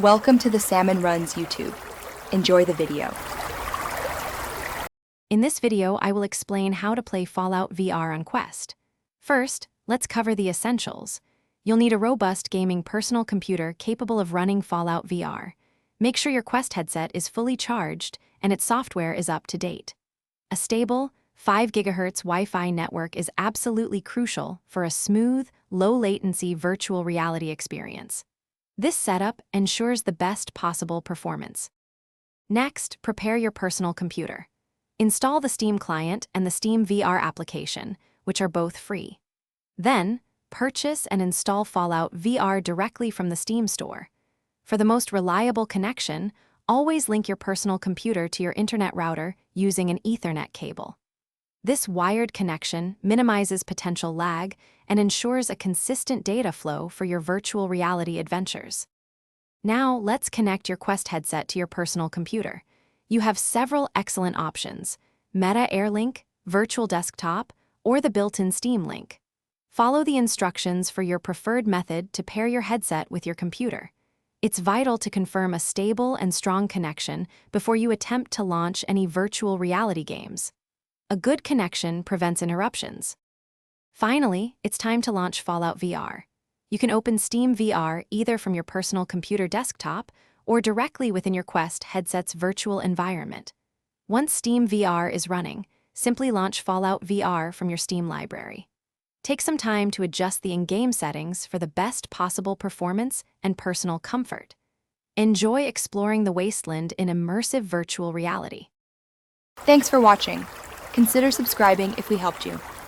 Welcome to the Salmon Runs YouTube. Enjoy the video. In this video, I will explain how to play Fallout VR on Quest. First, let's cover the essentials. You'll need a robust gaming personal computer capable of running Fallout VR. Make sure your Quest headset is fully charged and its software is up to date. A stable, 5 GHz Wi-Fi network is absolutely crucial for a smooth, low-latency virtual reality experience. This setup ensures the best possible performance. Next, prepare your personal computer. Install the Steam client and the Steam VR application, which are both free. Then, purchase and install Fallout VR directly from the Steam store. For the most reliable connection, always link your personal computer to your internet router using an Ethernet cable. This wired connection minimizes potential lag and ensures a consistent data flow for your virtual reality adventures. Now, let's connect your Quest headset to your personal computer. You have several excellent options: Meta AirLink, Virtual Desktop, or the built-in Steam Link. Follow the instructions for your preferred method to pair your headset with your computer. It's vital to confirm a stable and strong connection before you attempt to launch any virtual reality games. A good connection prevents interruptions. Finally, it's time to launch Fallout VR. You can open Steam VR either from your personal computer desktop or directly within your Quest headset's virtual environment. Once Steam VR is running, simply launch Fallout VR from your Steam library. Take some time to adjust the in-game settings for the best possible performance and personal comfort. Enjoy exploring the wasteland in immersive virtual reality. Thanks for watching. Consider subscribing if we helped you.